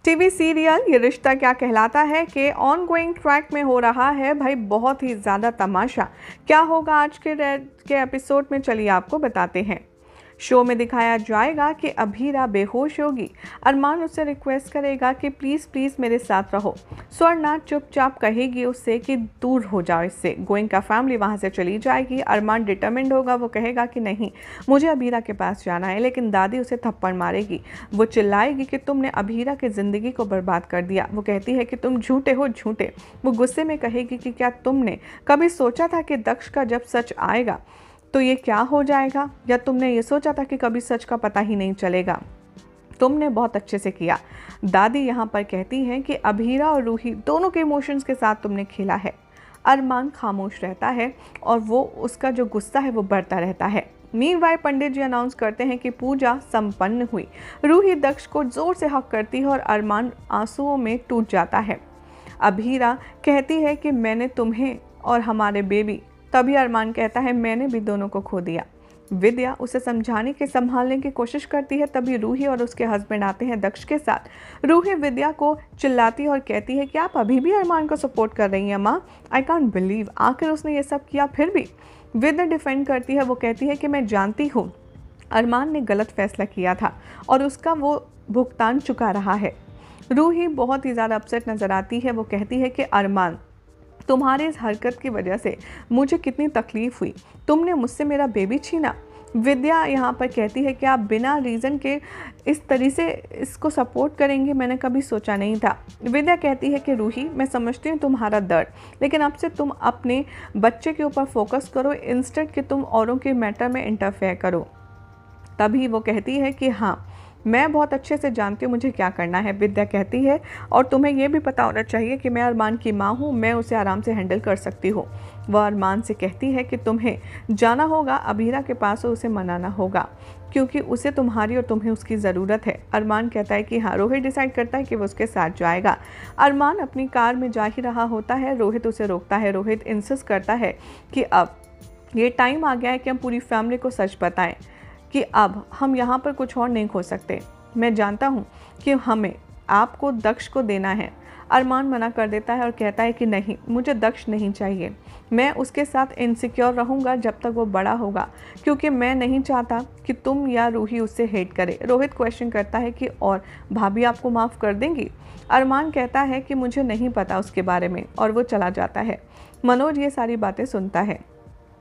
TV serial ये रिश्ता क्या कहलाता है कि ऑनगोइंग ट्रैक में हो रहा है भाई बहुत ही ज़्यादा तमाशा। क्या होगा आज के एपिसोड में, चलिए आपको बताते हैं। शो में दिखाया जाएगा कि अभीरा बेहोश होगी। अरमान उससे रिक्वेस्ट करेगा कि प्लीज़ प्लीज़ मेरे साथ रहो। स्वर्णा चुपचाप कहेगी उससे कि दूर हो जाओ इससे। गोइंका फैमिली वहाँ से चली जाएगी। अरमान डिटरमिन्ड होगा, वो कहेगा कि नहीं मुझे अभीरा के पास जाना है, लेकिन दादी उसे थप्पड़ मारेगी। वो चिल्लाएगी कि तुमने अभीरा की ज़िंदगी को बर्बाद कर दिया। वो कहती है कि तुम झूठे हो झूठे। वो गुस्से में कहेगी कि क्या तुमने कभी सोचा था कि दक्ष का जब सच आएगा तो ये क्या हो जाएगा, या तुमने ये सोचा था कि कभी सच का पता ही नहीं चलेगा। तुमने बहुत अच्छे से किया। दादी यहाँ पर कहती हैं कि अभीरा और रूही दोनों के इमोशंस के साथ तुमने खेला है। अरमान खामोश रहता है और वो उसका जो गुस्सा है वो बढ़ता रहता है। मीनवाइल पंडित जी अनाउंस करते हैं कि पूजा संपन्न हुई। रूही दक्ष को जोर से हक करती है और अरमान आंसुओं में टूट जाता है। अभीरा कहती है कि मैंने तुम्हें और हमारे बेबी, तभी अरमान कहता है मैंने भी दोनों को खो दिया। विद्या उसे समझाने के संभालने की कोशिश करती है, तभी रूही और उसके हस्बैंड आते हैं दक्ष के साथ। रूही विद्या को चिल्लाती है और कहती है कि आप अभी भी अरमान को सपोर्ट कर रही हैं माँ, आई कांट बिलीव, आखिर उसने ये सब किया फिर भी। विद्या डिफेंड करती है, वो कहती है कि मैं जानती हूँ अरमान ने गलत फैसला किया था और उसका वो भुगतान चुका रहा है। रूही बहुत ही ज़्यादा अपसेट नज़र आती है। वो कहती है कि अरमान, तुम्हारे इस हरकत की वजह से मुझे कितनी तकलीफ़ हुई, तुमने मुझसे मेरा बेबी छीना। विद्या यहाँ पर कहती है कि आप बिना रीज़न के इस तरीके से इसको सपोर्ट करेंगे, मैंने कभी सोचा नहीं था। विद्या कहती है कि रूही, मैं समझती हूँ तुम्हारा दर्द, लेकिन अब से तुम अपने बच्चे के ऊपर फोकस करो इंस्टेड कि तुम औरों के मैटर में इंटरफेयर करो। तभी वो कहती है कि हाँ मैं बहुत अच्छे से जानती हूँ मुझे क्या करना है। विद्या कहती है और तुम्हें ये भी पता होना चाहिए कि मैं अरमान की माँ हूँ, मैं उसे आराम से हैंडल कर सकती हूँ। वह अरमान से कहती है कि तुम्हें जाना होगा अभीरा के पास और उसे मनाना होगा, क्योंकि उसे तुम्हारी और तुम्हें उसकी ज़रूरत है। अरमान कहता है कि हाँ। रोहित डिसाइड करता है कि वो उसके साथ जाएगा। अरमान अपनी कार में जा ही रहा होता है, रोहित उसे रोकता है। रोहित इंसिस्ट करता है कि अब ये टाइम आ गया है कि हम पूरी फैमिली को सच बताएं कि अब हम यहाँ पर कुछ और नहीं खो सकते। मैं जानता हूँ कि हमें आपको दक्ष को देना है। अरमान मना कर देता है और कहता है कि नहीं, मुझे दक्ष नहीं चाहिए, मैं उसके साथ इनसिक्योर रहूँगा जब तक वो बड़ा होगा, क्योंकि मैं नहीं चाहता कि तुम या रूही उससे हेट करे। रोहित क्वेश्चन करता है कि और भाभी आपको माफ़ कर देंगी? अरमान कहता है कि मुझे नहीं पता उसके बारे में, और वो चला जाता है। मनोज ये सारी बातें सुनता है।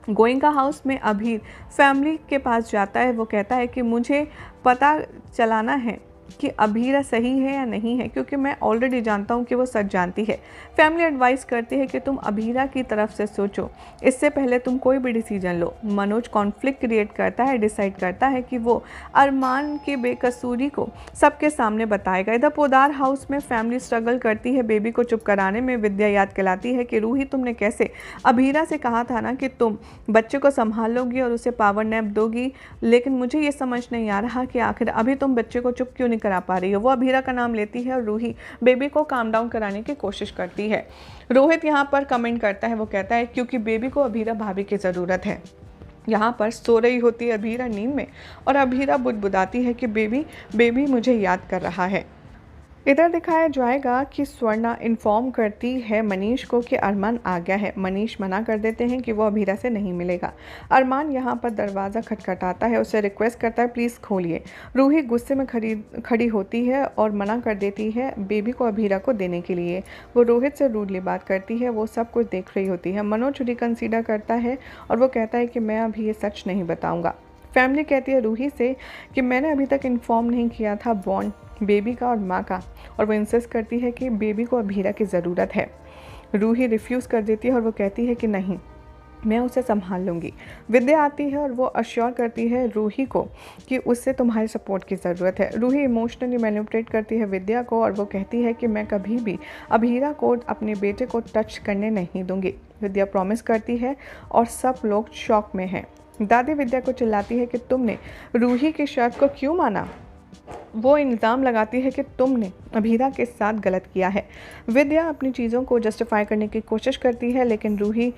गोइंका हाउस में अभीर फैमिली के पास जाता है। वो कहता है कि मुझे पता चलाना है कि अभीरा सही है या नहीं है, क्योंकि मैं ऑलरेडी जानता हूँ कि वो सच जानती है। फैमिली एडवाइस करती है कि तुम अभीरा की तरफ से सोचो, इससे पहले तुम कोई भी डिसीजन लो। मनोज कॉन्फ्लिक्ट क्रिएट करता है, डिसाइड करता है कि वो अरमान की बेकसूरी को सबके सामने बताएगा। इधर पोदार हाउस में फैमिली स्ट्रगल करती है बेबी को चुप कराने में। विद्या याद दिलाती है कि रूही, तुमने कैसे अभीरा से कहा था ना कि तुम बच्चे को संभालोगी और उसे पावर नैप दोगी, लेकिन मुझे ये समझ नहीं आ रहा कि आखिर अभी तुम बच्चे को चुप क्यों नहीं करा पा रही हो। वो अभीरा का नाम लेती है और रूही बेबी को काम डाउन कराने की कोशिश करती है। रोहित यहाँ पर कमेंट करता है, वो कहता है क्योंकि बेबी को अभीरा भाभी की ज़रूरत है। यहाँ पर सो रही होती है अभीरा नींद में, और अभीरा बुदबुदाती है कि बेबी मुझे याद कर रहा है। इधर दिखाया जाएगा कि स्वर्णा इन्फॉर्म करती है मनीष को कि अरमान आ गया है। मनीष मना कर देते हैं कि वो अभीरा से नहीं मिलेगा। अरमान यहाँ पर दरवाज़ा खटखटाता है, उसे रिक्वेस्ट करता है प्लीज़ खोलिए। रूही गुस्से में खड़ी होती है और मना कर देती है बेबी को अभीरा को देने के लिए। वो रोहित से रूडली बात करती है, वो सब कुछ देख रही होती है। मनोज रिकंसीडर करता है और वो कहता है कि मैं अभी ये सच नहीं बताऊँगा। फैमिली कहती है रूही से कि मैंने अभी तक इन्फॉर्म नहीं किया था बॉन्ड बेबी का और माँ का, और वो इंसिस्ट करती है कि बेबी को अभीरा की ज़रूरत है। रूही रिफ्यूज़ कर देती है और वो कहती है कि नहीं, मैं उसे संभाल लूँगी। विद्या आती है और वो अश्योर करती है रूही को कि उससे तुम्हारे सपोर्ट की ज़रूरत है। रूही इमोशनली मैनिपुलेट करती है विद्या को और वो कहती है कि मैं कभी भी अभीरा को अपने बेटे को टच करने नहीं दूँगी। विद्या प्रॉमिस करती है और सब लोग शॉक में हैं। दादी विद्या को चिल्लाती है कि तुमने रूही की शर्त को क्यों माना। वो इल्ज़ाम लगाती है कि तुमने अभीरा के साथ गलत किया है। विद्या अपनी चीज़ों को जस्टिफाई करने की कोशिश करती है, लेकिन रूही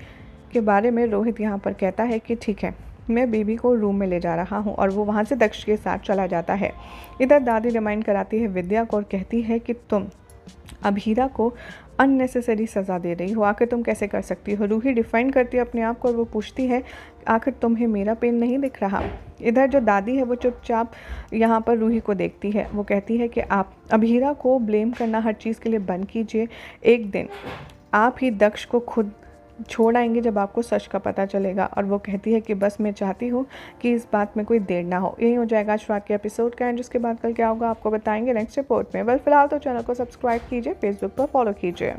के बारे में रोहित यहाँ पर कहता है कि ठीक है, मैं बेबी को रूम में ले जा रहा हूँ, और वो वहाँ से दक्ष के साथ चला जाता है। इधर दादी रिमाइंड कराती है विद्या को और कहती है कि तुम अभीरा को अननेसेसरी सज़ा दे रही हो, आखिर तुम कैसे कर सकती हो। रूही डिफाइन करती है अपने आप को और वो पूछती है आखिर तुम्हें मेरा पेन नहीं दिख रहा। इधर जो दादी है वो चुपचाप यहाँ पर रूही को देखती है। वो कहती है कि आप अभीरा को ब्लेम करना हर चीज़ के लिए बंद कीजिए। एक दिन आप ही दक्ष को खुद छोड़ आएंगे जब आपको सच का पता चलेगा। और वो कहती है कि बस मैं चाहती हूँ कि इस बात में कोई देर ना हो। यही हो जाएगा आज रात के एपिसोड का एंड, जिसके बाद कल क्या होगा आपको बताएंगे नेक्स्ट रिपोर्ट में। फिलहाल तो चैनल को सब्सक्राइब कीजिए, फेसबुक पर फॉलो कीजिए।